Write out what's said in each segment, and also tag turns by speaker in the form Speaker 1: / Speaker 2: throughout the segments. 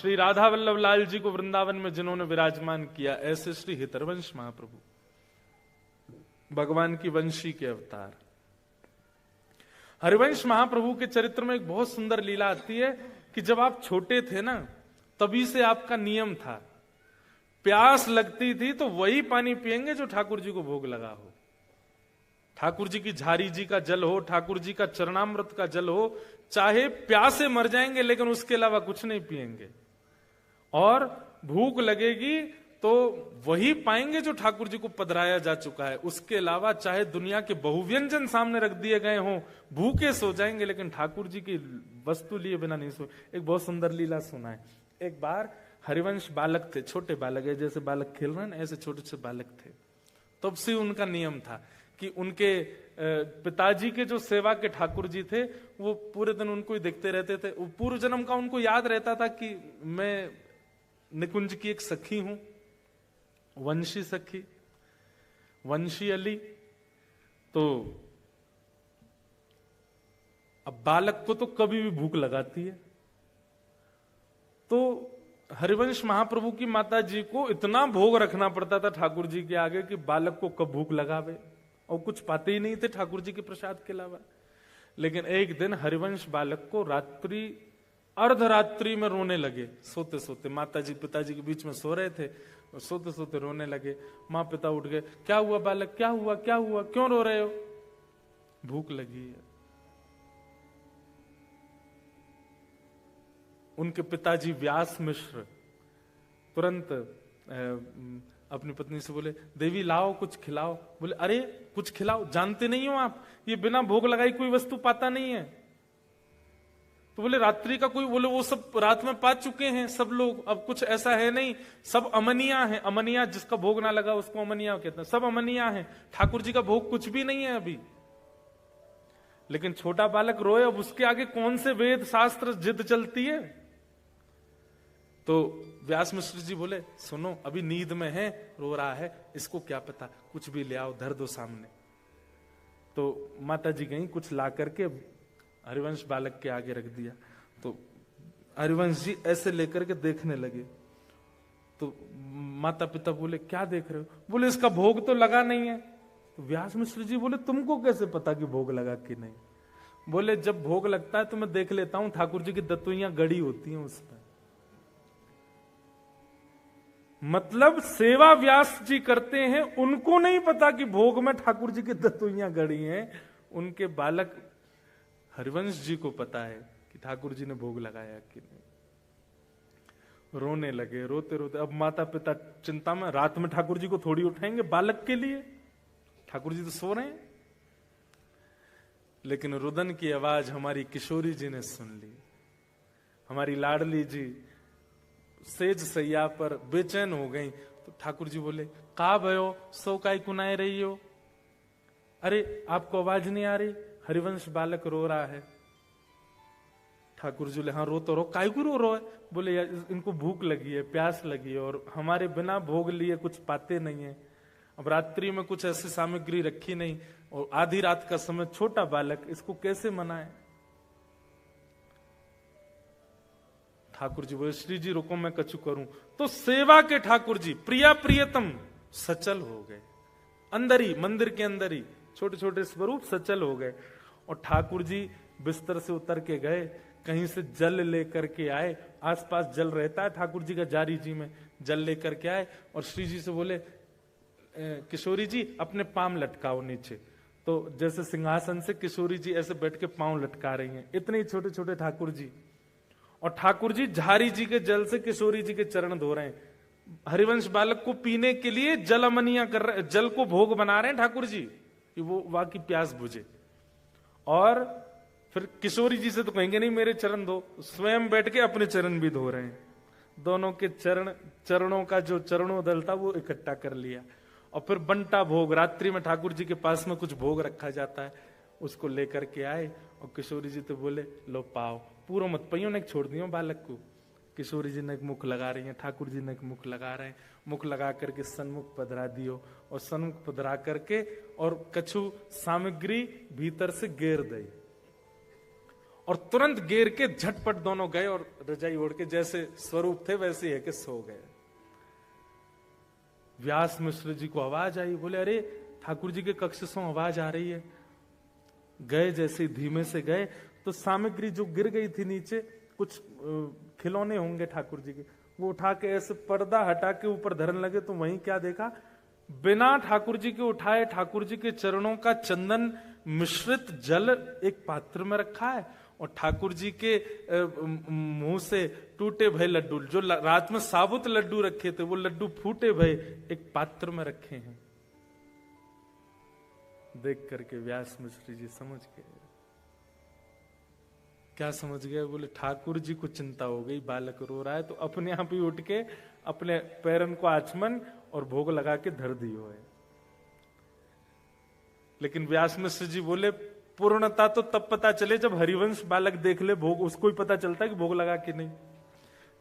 Speaker 1: श्री राधा वल्लभ लाल जी को वृंदावन में जिन्होंने विराजमान किया, ऐसे श्री हितरवंश महाप्रभु, भगवान की वंशी के अवतार। हरिवंश महाप्रभु के चरित्र में एक बहुत सुंदर लीला आती है कि जब आप छोटे थे ना, तभी से आपका नियम था, प्यास लगती थी तो वही पानी पिएंगे जो ठाकुर जी को भोग लगा हो। ठाकुर जी की झारी जी का जल हो, ठाकुर जी का चरणामृत का जल हो, चाहे प्यासे मर जाएंगे लेकिन उसके अलावा कुछ नहीं पिएंगे। और भूख लगेगी तो वही पाएंगे जो ठाकुर जी को पधराया जा चुका है, उसके अलावा चाहे दुनिया के बहुव्यंजन सामने रख दिए गए हों, भूखे सो जाएंगे लेकिन ठाकुर जी की वस्तु लिए बिना नहीं सो। एक बहुत सुंदर लीला सुना है। एक बार हरिवंश बालक थे, छोटे बालक है, जैसे बालक खेल रहे हैं ऐसे छोटे से बालक थे। तब से उनका नियम था कि उनके पिताजी के जो सेवा के ठाकुर जी थे वो पूरे दिन उनको ही देखते रहते थे। पूर्व जन्म का उनको याद रहता था कि मैं निकुंज की एक सखी हूं, वंशी सखी, वंशी अली। तो अब बालक को तो कभी भी भूख लगाती है, तो हरिवंश महाप्रभु की माता जी को इतना भोग रखना पड़ता था ठाकुर जी के आगे कि बालक को कब भूख लगावे, और कुछ पाते ही नहीं थे ठाकुर जी के प्रसाद के अलावा। लेकिन एक दिन हरिवंश बालक को रात्रि अर्धरात्रि में रोने लगे, सोते सोते। माता जी पिताजी के बीच में सो रहे थे, सोते सोते रोने लगे। माँ पिता उठ गए, क्या हुआ बालक, क्या हुआ, क्या हुआ, क्यों रो रहे हो? भूख लगी है। उनके पिताजी व्यास मिश्र तुरंत अपनी पत्नी से बोले, देवी लाओ कुछ खिलाओ। बोले, अरे कुछ खिलाओ, जानते नहीं हो आप, ये बिना भोग लगाई कोई वस्तु पाता नहीं है। तो बोले, रात्रि का कोई, बोले वो सब रात में पा चुके हैं सब लोग, अब कुछ ऐसा है नहीं, सब अमनिया है। अमनिया जिसका भोग ना लगा उसको अमनिया कहते हैं, सब अमनिया है, ठाकुर जी का भोग कुछ भी नहीं है अभी। लेकिन छोटा बालक रोए, अब उसके आगे कौन से वेद शास्त्र जिद चलती है। तो व्यास मिश्र जी बोले, सुनो अभी नींद में है, रो रहा है, इसको क्या पता, कुछ भी ले आओ, धर दो सामने। तो माता जी गई, कुछ ला करके हरिवंश बालक के आगे रख दिया। तो हरिवंश जी ऐसे लेकर के देखने लगे। तो माता पिता बोले, क्या देख रहे हो? बोले, इसका भोग तो लगा नहीं है। तो व्यास मिश्र जी बोले, तुमको कैसे पता कि भोग लगा कि नहीं? बोले, जब भोग लगता है तो मैं देख लेता हूं, ठाकुर जी की दतुइयां गड़ी होती हैं उस पर। मतलब सेवा व्यास जी करते हैं, उनको नहीं पता कि भोग में ठाकुर जी की दतुइयां गड़ी हैं। उनके बालक हरिवंश जी को पता है कि ठाकुर जी ने भोग लगाया कि नहीं। रोने लगे, रोते रोते। अब माता पिता चिंता में, रात में ठाकुर जी को थोड़ी उठाएंगे बालक के लिए, ठाकुर जी तो सो रहे हैं। लेकिन रुदन की आवाज हमारी किशोरी जी ने सुन ली। हमारी लाडली जी सेज सैया पर बेचैन हो गई। तो ठाकुर जी बोले, का भयो, सो काय कुनाए रही हो? अरे आपको आवाज नहीं आ रही? हरिवंश बालक रो रहा है। ठाकुर जी बोले, हाँ रो तो रो, काय को रो रहा है? बोले, इनको भूख लगी है, प्यास लगी है, और हमारे बिना भोग लिए कुछ पाते नहीं है। अब रात्रि में कुछ ऐसी सामग्री रखी नहीं, और आधी रात का समय, छोटा बालक, इसको कैसे मनाए? ठाकुर जी बोले, श्री जी रुको मैं कछु करूं। तो सेवा के ठाकुर जी प्रिया प्रियतम सचल हो गए, अंदर ही, मंदिर के अंदर ही छोटे छोटे स्वरूप सचल हो गए। और ठाकुर जी बिस्तर से उतर के गए, कहीं से जल लेकर के आए, आसपास जल रहता है ठाकुर जी का जारी जी में, जल लेकर के आए और श्री जी से बोले, किशोरी जी अपने पांव लटकाओ नीचे। तो जैसे सिंहासन से किशोरी जी ऐसे बैठ के पांव लटका रही हैं, इतने ही छोटे छोटे ठाकुर जी। और ठाकुर जी झारी जी के जल से किशोरी जी के चरण धो रहे हैं। हरिवंश बालक को पीने के लिए जल अमनिया कर रहे, जल को भोग बना रहे हैं ठाकुर जी कि वो वहां की प्यास बुझे। और फिर किशोरी जी से तो कहेंगे नहीं मेरे चरण धो, स्वयं बैठ के अपने चरण भी धो रहे हैं। दोनों के चरणों का जो चरणोदल था वो इकट्ठा कर लिया। और फिर बंटा भोग, रात्रि में ठाकुर जी के पास में कुछ भोग रखा जाता है, उसको लेकर के आए। और किशोरी जी तो बोले, लो पाओ, पूरा मत पइयो ने छोड़ दियो बालक को। किशोरी जी ने एक मुख लगा रही है, ठाकुर जी ने एक मुख लगा रहे हैं। मुख लगा करके सन्मुख पधरा दियो, और सन्मुख पधरा करके और कछु सामग्री भीतर से गेर दई। और तुरंत गेर के झटपट दोनों गए और रजाई ओढ़ के जैसे स्वरूप थे वैसे ही है कि सो गए। व्यास मिश्र जी को आवाज आई, बोले अरे ठाकुर जी के कक्ष से आवाज आ रही है। गए, जैसे धीमे से गए तो सामग्री जो गिर गई थी नीचे, कुछ खिलौने होंगे ठाकुर जी के, वो उठा के ऐसे पर्दा हटा के ऊपर धरने लगे। तो वहीं क्या देखा, बिना ठाकुर जी के उठाए ठाकुर जी के चरणों का चंदन मिश्रित जल एक पात्र में रखा है और ठाकुर जी के मुंह से टूटे भय लड्डू, जो रात में साबुत लड्डू रखे थे वो लड्डू फूटे भय एक पात्र में रखे हैं। देख करके व्यास मिश्र जी समझ गए। क्या समझ गए? बोले ठाकुर जी को चिंता हो गई, बालक रो रहा है, तो अपने आप ही उठ के अपने पैरन को आचमन और भोग लगा के धर दियो है। लेकिन व्यास मिश्र जी बोले पूर्णता तो तब पता चले जब हरिवंश बालक देख ले भोग, उसको ही पता चलता है कि भोग लगा कि नहीं।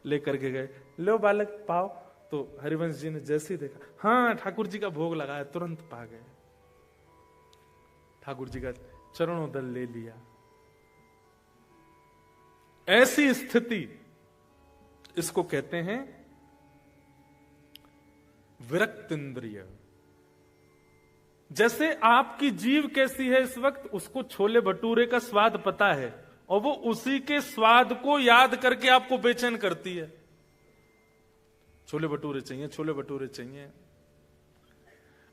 Speaker 1: लेकर के गए, लो बालक पाओ। तो हरिवंश जी ने जैसे ही देखा, हाँ ठाकुर जी का भोग लगाया, तुरंत पा गए। ठाकुर जी का चरणों दल ले लिया। ऐसी स्थिति, इसको कहते हैं विरक्त इंद्रिय। जैसे आपकी जीव कैसी है इस वक्त, उसको छोले भटूरे का स्वाद पता है और वो उसी के स्वाद को याद करके आपको बेचैन करती है। छोले भटूरे चाहिए, छोले भटूरे चाहिए।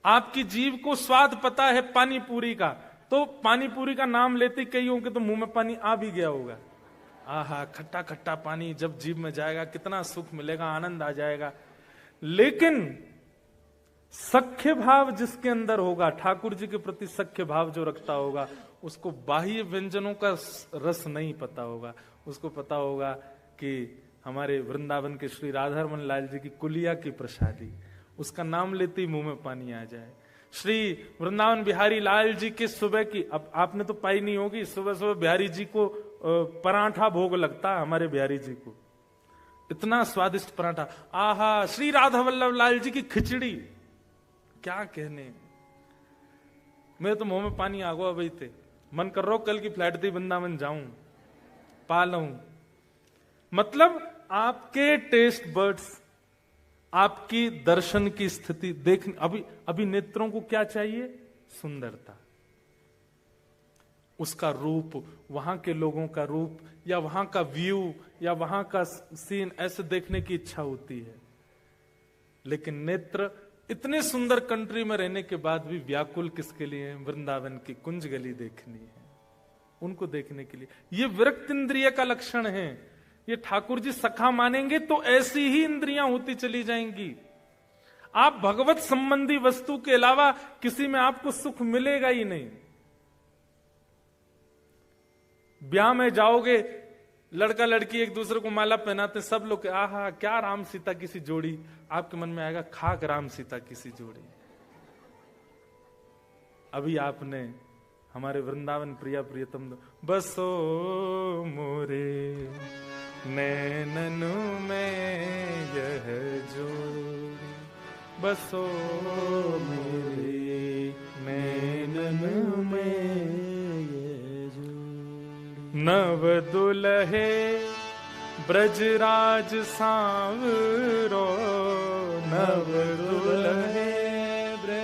Speaker 1: आपकी जीव को स्वाद पता है पानी पूरी का, तो पानी पूरी का नाम लेते कई होंगे तो मुंह में पानी आ भी गया होगा। आहा, खट्टा खट्टा पानी जब जीभ में जाएगा कितना सुख मिलेगा, आनंद आ जाएगा। लेकिन सख्य भाव जिसके अंदर होगा, ठाकुर जी के प्रति सख्य भाव जो रखता होगा, उसको बाह्य व्यंजनों का रस नहीं पता होगा। उसको पता होगा कि हमारे वृंदावन के श्री राधारमण लाल जी की कुलिया की प्रसादी, उसका नाम लेते ही मुंह में पानी आ जाए। श्री वृंदावन बिहारी लाल जी के सुबह की, अब आपने तो पाई नहीं होगी, सुबह सुबह बिहारी जी को पराठा भोग लगता है। हमारे बिहारी जी को इतना स्वादिष्ट पराठा, आहा। श्री राधा वल्लभ लाल जी की खिचड़ी, क्या कहने, मेरे तो मुंह में पानी आ गया। भाई थे मन कर रहा कल की फ्लाइट थी वृंदावन जाऊं, पा लूं। मतलब आपके टेस्ट बर्ड्स, आपकी दर्शन की स्थिति देख, अभी नेत्रों को क्या चाहिए? सुंदरता, उसका रूप, वहां के लोगों का रूप, या वहां का व्यू, या वहां का सीन, ऐसे देखने की इच्छा होती है। लेकिन नेत्र इतने सुंदर कंट्री में रहने के बाद भी व्याकुल किसके लिए? वृंदावन की कुंज गली देखनी है, उनको देखने के लिए। ये विरक्त इंद्रिय का लक्षण है। ये ठाकुर जी सखा मानेंगे तो ऐसी ही इंद्रियां होती चली जाएंगी। आप भगवत संबंधी वस्तु के अलावा किसी में आपको सुख मिलेगा ही नहीं। ब्याह में जाओगे, लड़का लड़की एक दूसरे को माला पहनाते, सब लोग आहा क्या राम सीता की सी जोड़ी, आपके मन में आएगा खाक राम सीता की सी जोड़ी। अभी आपने हमारे वृंदावन प्रिया प्रियतम बसो मोरे नैननु में यह जोड़ी, बसो मेरे नैननु में यह जोड़ी। नव दुल्हे ब्रजराज सांवरो, नव दुल्हे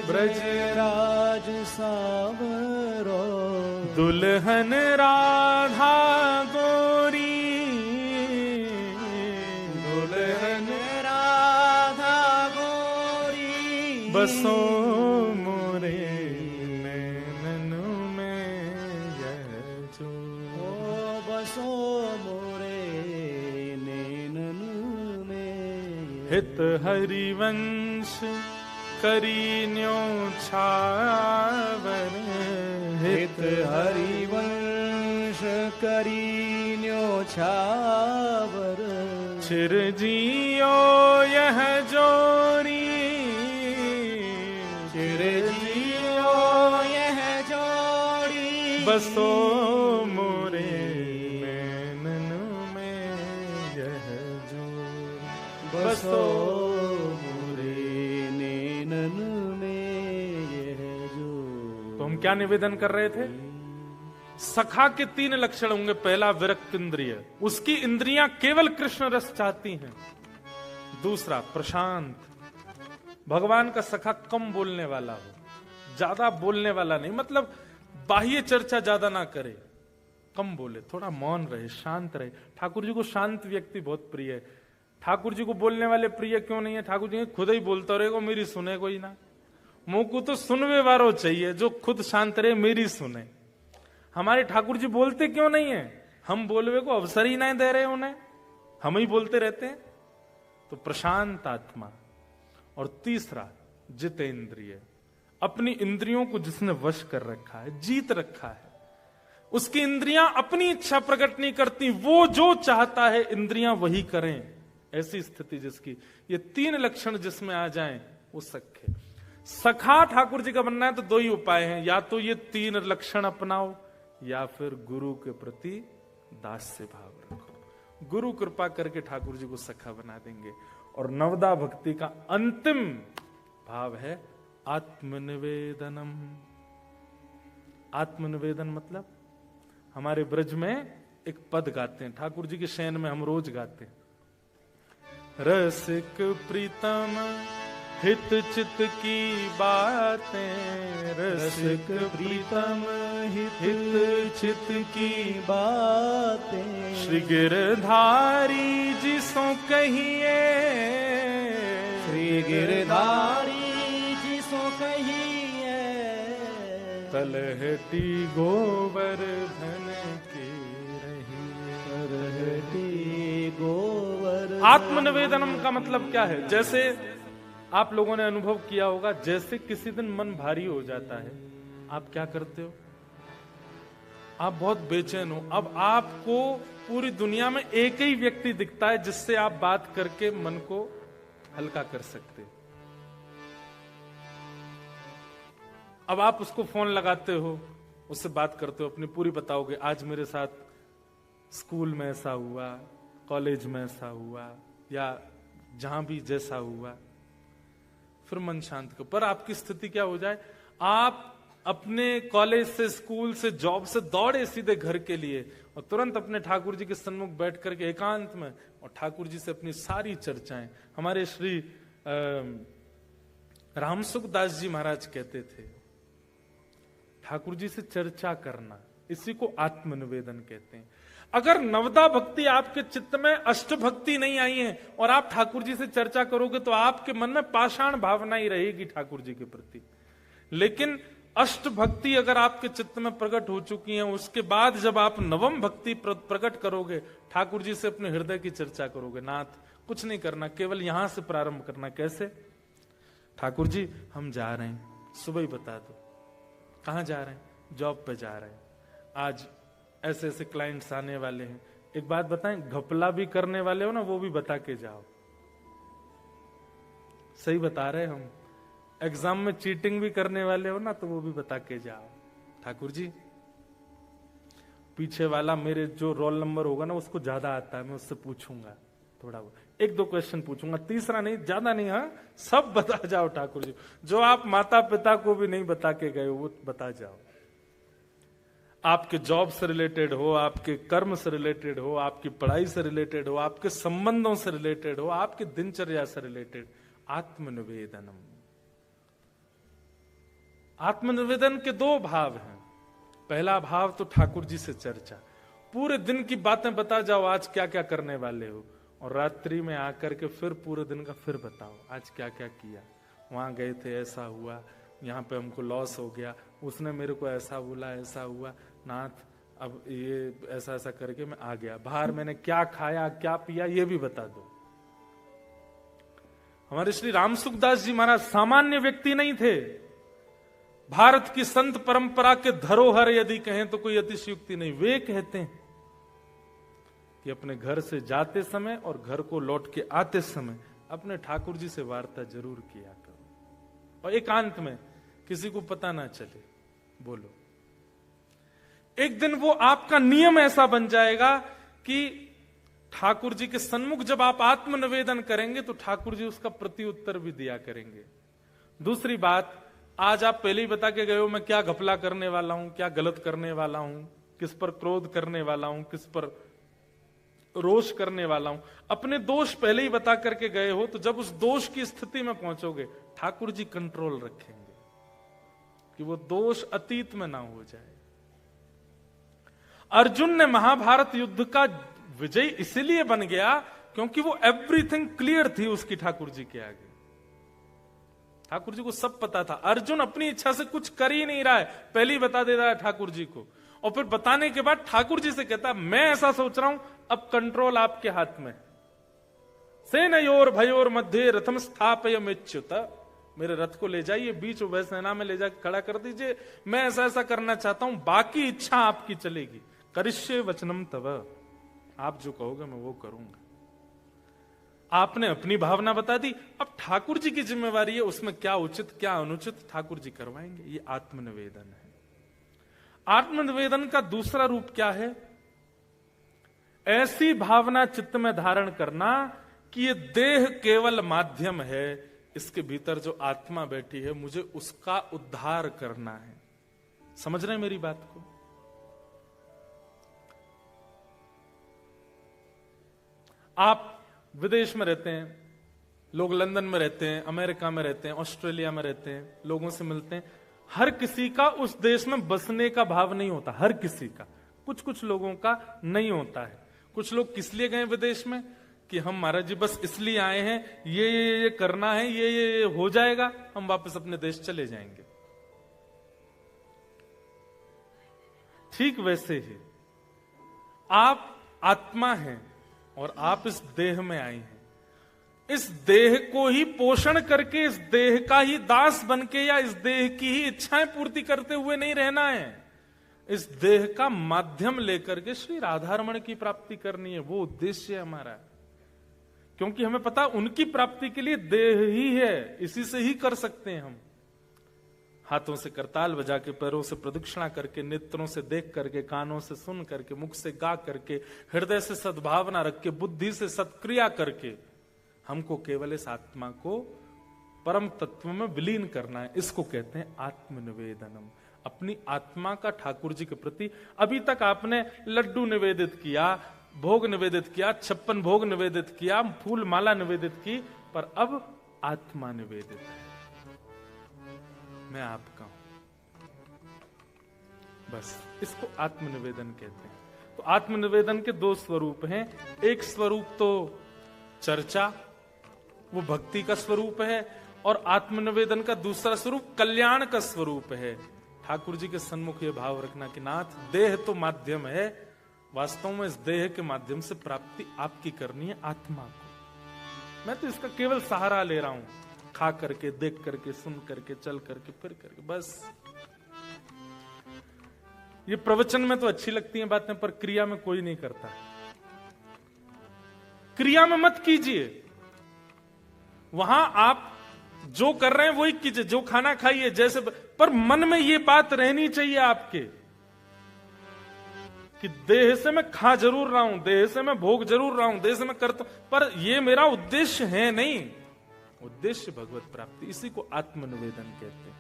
Speaker 1: ब्रजराज सांवरो, दुल्हन राधा गोरी, दुल्हन राधा गोरी, बसो मोरे नैननु में यह जोड़ी, बसो मोरे नैननु में। हित हरिवंश करीन्यो छावर, हित हरिवंश करीन्यो छावर, चिरजियो यह जोरी, चिरजियो यह जोड़ी, बसो मोरे नैननु में यह जोड़ी, बसो क्या निवेदन कर रहे थे? सखा के 3 लक्षण होंगे। पहला विरक्त इंद्रिय, उसकी इंद्रियां केवल कृष्ण रस चाहती हैं। दूसरा प्रशांत, भगवान का सखा कम बोलने वाला हो, ज्यादा बोलने वाला नहीं, मतलब बाह्य चर्चा ज्यादा ना करे, कम बोले, थोड़ा मौन रहे, शांत रहे। ठाकुर जी को शांत व्यक्ति बहुत प्रिय है। ठाकुर जी को बोलने वाले प्रिय क्यों नहीं है? ठाकुर जी खुद ही बोलता रहेगा, मेरी सुने कोई ना। मुंह को तो सुनवे वारो चाहिए, जो खुद शांत रहे, मेरी सुने। हमारे ठाकुर जी बोलते क्यों नहीं है? हम बोलवे को अवसर ही नहीं दे रहे उन्हें, हम ही बोलते रहते हैं। तो प्रशांत आत्मा। और तीसरा जितेंद्रिय, अपनी इंद्रियों को जिसने वश कर रखा है, जीत रखा है, उसकी इंद्रियां अपनी इच्छा प्रकट नहीं करती, वो जो चाहता है इंद्रियां वही करें। ऐसी स्थिति जिसकी, ये 3 लक्षण जिसमें आ जाएं वो सखे। सखा ठाकुर जी का बनना है तो 2 ही उपाय हैं, या तो ये 3 लक्षण अपनाओ या फिर गुरु के प्रति दास्य भाव रखो। गुरु कृपा करके ठाकुर जी को सखा बना देंगे। और नवदा भक्ति का अंतिम भाव है आत्मनिवेदनम। आत्मनिवेदन मतलब हमारे ब्रज में एक पद गाते हैं, ठाकुर जी के शयन में हम रोज गाते हैं। रसिक प्रीतम हित चित की बातें, रसिक प्रीतम हित चित की बातें, श्री गिरधारी जी सो कहिए, श्री गिरधारी जी सो कहिए, तलहटी गोवर्धन की रही, तलहटी गोवर्धन। आत्मनिवेदनम का मतलब क्या है? जैसे आप लोगों ने अनुभव किया होगा, जैसे किसी दिन मन भारी हो जाता है, आप क्या करते हो? आप बहुत बेचैन हो। अब आपको पूरी दुनिया में एक ही व्यक्ति दिखता है जिससे आप बात करके मन को हल्का कर सकते हो। अब आप उसको फोन लगाते हो, उससे बात करते हो, अपनी पूरी बताओगे, आज मेरे साथ स्कूल में ऐसा हुआ, कॉलेज में ऐसा हुआ, या जहां भी जैसा हुआ, फिर मन शांत करो। पर आपकी स्थिति क्या हो जाए? आप अपने कॉलेज से, स्कूल से, जॉब से दौड़े सीधे घर के लिए और तुरंत अपने ठाकुर जी के सन्मुख बैठ करके एकांत में और ठाकुर जी से अपनी सारी चर्चाएं। हमारे श्री रामसुख दास जी महाराज कहते थे, ठाकुर जी से चर्चा करना, इसी को आत्मनिवेदन कहते हैं। अगर नवदा भक्ति आपके चित्त में, अष्ट भक्ति नहीं आई है और आप ठाकुर जी से चर्चा करोगे तो आपके मन में पाषाण भावना ही रहेगी ठाकुर जी के प्रति। लेकिन अष्ट भक्ति अगर आपके चित्त में प्रकट हो चुकी है, उसके बाद जब आप नवम भक्ति प्रकट करोगे, ठाकुर जी से अपने हृदय की चर्चा करोगे। नाथ कुछ नहीं करना, केवल यहां से प्रारंभ करना। कैसे? ठाकुर जी हम जा रहे हैं, सुबह ही बता दो। कहां जा रहे हैं? जॉब पे जा रहे हैं, आज ऐसे ऐसे क्लाइंट्स आने वाले हैं। एक बात बताएं, घपला भी करने वाले हो ना, वो भी बता के जाओ। सही बता रहे हम। एग्जाम में चीटिंग भी करने वाले हो ना, तो वो भी बता के जाओ। ठाकुर जी पीछे वाला मेरे जो रोल नंबर होगा ना, उसको ज्यादा आता है, मैं उससे पूछूंगा थोड़ा, 1-2 क्वेश्चन पूछूंगा, तीसरा नहीं, ज्यादा नहीं, हाँ सब बता जाओ ठाकुर जी। जो आप माता पिता को भी नहीं बता के गए हो वो बता जाओ। आपके जॉब से रिलेटेड हो, आपके कर्म से रिलेटेड हो, आपकी पढ़ाई से रिलेटेड हो, आपके संबंधों से रिलेटेड हो, आपके दिनचर्या से रिलेटेड। आत्मनिवेदनम। आत्मनिवेदन के 2 भाव हैं। पहला भाव तो ठाकुर जी से चर्चा, पूरे दिन की बातें बता जाओ, आज क्या क्या करने वाले हो, और रात्रि में आकर के फिर पूरे दिन का फिर बताओ, आज क्या क्या किया, वहां गए थे, ऐसा हुआ, यहाँ पे हमको लॉस हो गया, उसने मेरे को ऐसा बोला, ऐसा हुआ, नाथ अब ये ऐसा ऐसा करके मैं आ गया, बाहर मैंने क्या खाया क्या पिया ये भी बता दो। हमारे श्री रामसुखदास जी महाराज सामान्य व्यक्ति नहीं थे। भारत की संत परंपरा के धरोहर यदि कहें तो कोई अतिशयोक्ति नहीं। वे कहते हैं कि अपने घर से जाते समय और घर को लौट के आते समय अपने ठाकुर जी से वार्ता जरूर किया करो, और एकांत में, किसी को पता ना चले। बोलो, एक दिन वो आपका नियम ऐसा बन जाएगा कि ठाकुर जी के सन्मुख जब आप आत्मनिवेदन करेंगे तो ठाकुर जी उसका प्रति उत्तर भी दिया करेंगे। दूसरी बात, आज आप पहले ही बता के गए हो मैं क्या घपला करने वाला हूं, क्या गलत करने वाला हूं, किस पर क्रोध करने वाला हूं, किस पर रोष करने वाला हूं। अपने दोष पहले ही बता करके गए हो, तो जब उस दोष की स्थिति में पहुंचोगे ठाकुर जी कंट्रोल रखेंगे कि वो दोष अतीत में ना हो जाए। अर्जुन ने महाभारत युद्ध का विजय इसलिए बन गया क्योंकि वो एवरीथिंग क्लियर थी उसकी ठाकुर जी के आगे। ठाकुर जी को सब पता था। अर्जुन अपनी इच्छा से कुछ कर ही नहीं रहा है, पहले ही बता दे रहा है ठाकुर जी को, और फिर बताने के बाद ठाकुर जी से कहता है मैं ऐसा सोच रहा हूं, अब कंट्रोल आपके हाथ में। सेनयोर भयोर मध्य रथम स्थापयमेच्युत, मेरे रथ को ले जाइए बीच उभय सेना में ले जाकर खड़ा कर दीजिए, मैं ऐसा ऐसा करना चाहता हूं, बाकी इच्छा आपकी चलेगी। करिष्ये वचनम तव, आप जो कहोगे मैं वो करूंगा। आपने अपनी भावना बता दी, अब ठाकुर जी की जिम्मेवारी है उसमें क्या उचित क्या अनुचित ठाकुर जी करवाएंगे। ये आत्मनिवेदन है। आत्मनिवेदन का दूसरा रूप क्या है? ऐसी भावना चित्त में धारण करना कि ये देह केवल माध्यम है, इसके भीतर जो आत्मा बैठी है मुझे उसका उद्धार करना है। समझ रहे हैं मेरी बात को? आप विदेश में रहते हैं, लोग लंदन में रहते हैं, अमेरिका में रहते हैं, ऑस्ट्रेलिया में रहते हैं, लोगों से मिलते हैं। हर किसी का उस देश में बसने का भाव नहीं होता, हर किसी का। कुछ कुछ लोगों का नहीं होता है। कुछ लोग किस लिए गए विदेश में कि हम महाराज जी बस इसलिए आए हैं, ये करना है, ये हो जाएगा, हम वापस अपने देश चले जाएंगे। ठीक वैसे ही आप आत्मा हैं और आप इस देह में आए हैं। इस देह को ही पोषण करके, इस देह का ही दास बनके या इस देह की ही इच्छाएं पूर्ति करते हुए नहीं रहना है। इस देह का माध्यम लेकर के श्री राधारमण की प्राप्ति करनी है, वो उद्देश्य है हमारा। क्योंकि हमें पता उनकी प्राप्ति के लिए देह ही है, इसी से ही कर सकते हैं हम। हाथों से करताल बजा के, पैरों से प्रदक्षिणा करके, नेत्रों से देख करके, कानों से सुन करके, मुख से गा करके, हृदय से सद्भावना रख के, बुद्धि से सत्क्रिया करके हमको केवल इस आत्मा को परम तत्व में विलीन करना है। इसको कहते हैं आत्मनिवेदनम। अपनी आत्मा का ठाकुर जी के प्रति, अभी तक आपने लड्डू निवेदित किया, भोग निवेदित किया, 56 भोग निवेदित किया, फूल माला निवेदित की, पर अब आत्मा निवेदित है, मैं आपका हूं। बस इसको आत्मनिवेदन कहते हैं। तो आत्मनिवेदन के दो स्वरूप हैं। एक स्वरूप तो चर्चा, वो भक्ति का स्वरूप है, और आत्मनिवेदन का दूसरा स्वरूप कल्याण का स्वरूप है। ठाकुर जी के सन्मुख ये भाव रखना कि नाथ, देह तो माध्यम है, वास्तव में इस देह के माध्यम से प्राप्ति आपकी करनी है आत्मा को। मैं तो इसका केवल सहारा ले रहा हूं, खा करके, देख करके, सुन करके, चल करके, फिर करके, बस। ये प्रवचन में तो अच्छी लगती हैं बातें, पर क्रिया में कोई नहीं करता। क्रिया में मत कीजिए। वहां आप जो कर रहे हैं वही कीजिए, जो खाना खाइए, जैसे, पर मन में ये बात रहनी चाहिए आपके कि देह से मैं खा जरूर रहा हूं, देह से मैं भोग जरूर रहा हूं, देह से मैं करता, पर ये मेरा उद्देश्य है नहीं। उद्देश्य भगवत प्राप्ति, इसी को आत्मनिवेदन कहते हैं।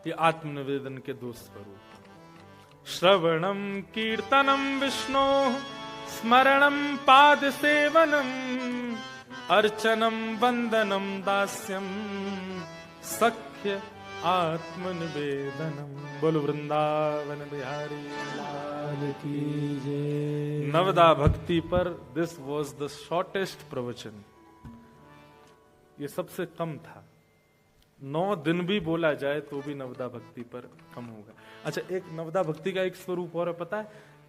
Speaker 1: ये आत्मनिवेदन के दो स्वरूप, श्रवणम कीर्तनम विष्णु, स्मरणम पाद सेवनम, अर्चनम वंदनम दास्यम, सख्य आत्मनिवेदनम। बोलो वृंदावन बिहारी लाल की जय। नवदा भक्ति पर दिस वॉज द शॉर्टेस्ट प्रवचन। ये सबसे कम था। 9 दिन भी बोला जाए तो भी नवदा भक्ति पर कम होगा। अच्छा, एक नवदा भक्ति का एक स्वरूप और है, पता है?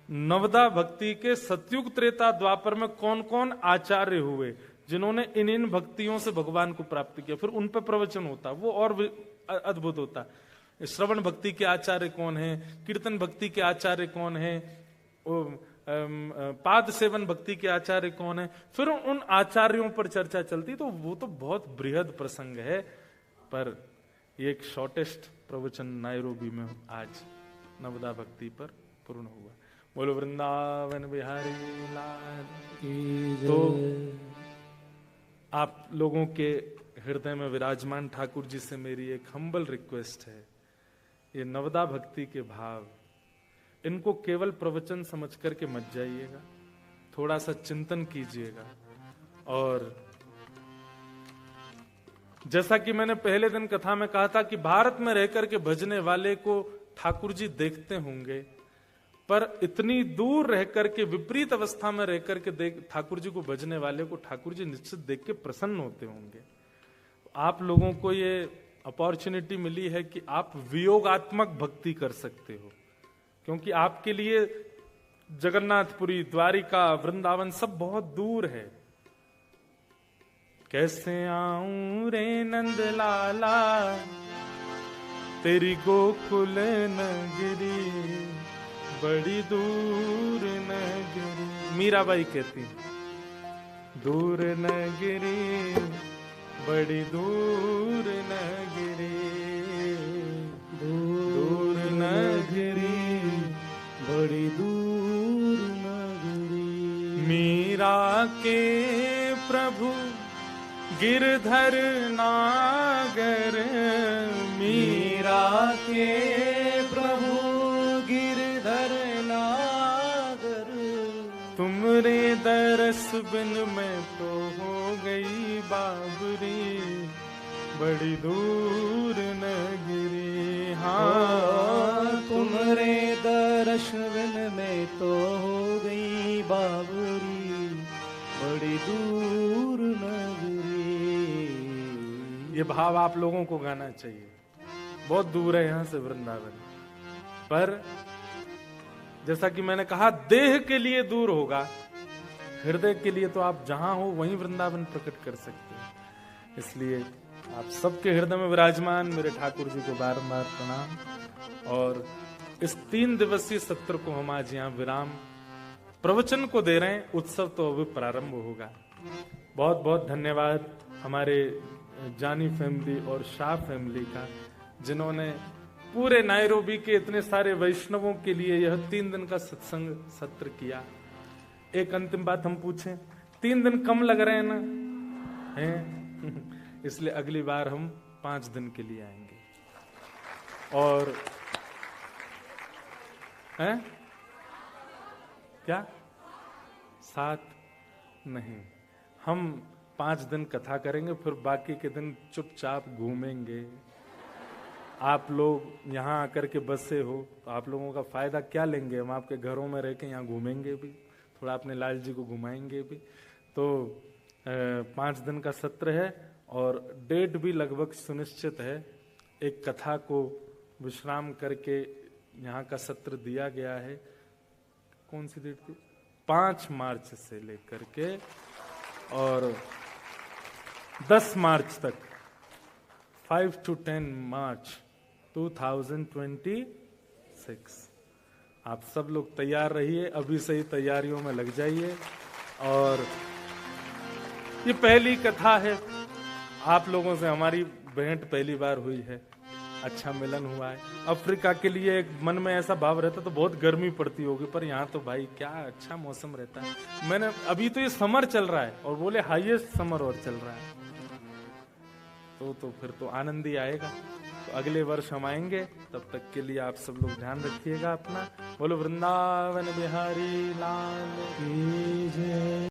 Speaker 1: नवदा भक्ति के सतयुग त्रेता द्वापर में कौन कौन आचार्य हुए जिन्होंने इन भक्तियों से भगवान को प्राप्त किया, फिर उन पर प्रवचन होता, वो और अद्भुत होता। श्रवण भक्ति के आचार्य कौन है, कीर्तन भक्ति के आचार्य कौन है, पाद सेवन भक्ति के आचार्य कौन है, फिर उन आचार्यों पर चर्चा चलती। तो वो तो बहुत बृहद प्रसंग है, पर ये एक शॉर्टेस्ट प्रवचन नायरोबी में आज नवदा भक्ति पर पूर्ण हुआ। बोलो वृंदावन बिहारी लाल की जय। तो आप लोगों के हृदय में विराजमान ठाकुर जी से मेरी एक हम्बल रिक्वेस्ट है ये नवदा भक्ति के भाव, इनको केवल प्रवचन समझ करके मत जाइएगा, थोड़ा सा चिंतन कीजिएगा। और जैसा कि मैंने पहले दिन कथा में कहा था कि भारत में रहकर के भजने वाले को ठाकुर जी देखते होंगे, पर इतनी दूर रहकर के, विपरीत अवस्था में रहकर के ठाकुर जी को भजने वाले को ठाकुर जी निश्चित देख के प्रसन्न होते होंगे। आप लोगों को ये अपॉर्चुनिटी मिली है कि आप वियोगात्मक भक्ति कर सकते हो, क्योंकि आपके लिए जगन्नाथपुरी, द्वारिका, वृंदावन सब बहुत दूर है। कैसे आऊं रे नंद लाला तेरी गोकुल नगरी, बड़ी दूर नगरी। मीराबाई कहती, दूर नगरी, बड़ी दूर नगरी, दूर नगरी, बड़ी दूर नगरी। मीरा के प्रभु गिरधर नागर, मीरा के प्रभु गिरधर नागर। तुमरे दरस बिन मैं तो हो गई बाबरी, बड़ी दूर नगरी। हाँ,
Speaker 2: तुमरे दरस बिन मैं तो हो गई बाबरी, बड़ी दूर नगरी।
Speaker 1: ये भाव आप लोगों को गाना चाहिए। बहुत दूर है यहां से वृंदावन, पर जैसा कि मैंने कहा, देह के लिए दूर होगा, हृदय के लिए तो आप जहां हो वहीं वृंदावन प्रकट कर सकते हैं। इसलिए आप सबके हृदय में विराजमान मेरे ठाकुर जी को बारंबार प्रणाम। और इस 3 दिवसीय सत्र को हम आज यहाँ विराम प्रवचन को दे रहे हैं। उत्सव तो अभी प्रारंभ होगा। बहुत बहुत धन्यवाद हमारे जानी फैमिली और शाह फैमिली का, जिन्होंने पूरे नायरोबी के इतने सारे वैष्णवों के लिए यह 3 दिन का सत्संग सत्र किया। एक अंतिम बात हम पूछें, 3 दिन कम लग रहे हैं ना? हैं? इसलिए अगली बार हम 5 दिन के लिए आएंगे। और हैं? क्या 7 नहीं, हम 5 दिन कथा करेंगे, फिर बाकी के दिन चुपचाप घूमेंगे। आप लोग यहाँ आकर के बसे हो तो आप लोगों का फायदा क्या लेंगे? हम आपके घरों में रह के यहाँ घूमेंगे भी, थोड़ा अपने लाल जी को घुमाएंगे भी। तो 5 दिन का सत्र है और डेट भी लगभग सुनिश्चित है। एक कथा को विश्राम करके यहाँ का सत्र दिया गया है। कौन सी डेट थी? 5 मार्च से लेकर के और 10 मार्च तक, 5 to 10 मार्च 2026। आप सब लोग तैयार रहिए, अभी से ही तैयारियों में लग जाइए। और ये पहली कथा है, आप लोगों से हमारी भेंट पहली बार हुई है, अच्छा मिलन हुआ है। अफ्रीका के लिए एक मन में ऐसा भाव रहता तो बहुत गर्मी पड़ती होगी, पर यहाँ तो भाई क्या अच्छा मौसम रहता है। मैंने अभी तो ये समर चल रहा है और बोले हाईएस्ट समर और चल रहा है, तो फिर तो आनंद ही आएगा। तो अगले वर्ष हम आएंगे, तब तक के लिए आप सब लोग ध्यान रखिएगा अपना। बोलो वृंदावन बिहारी लाल की जय।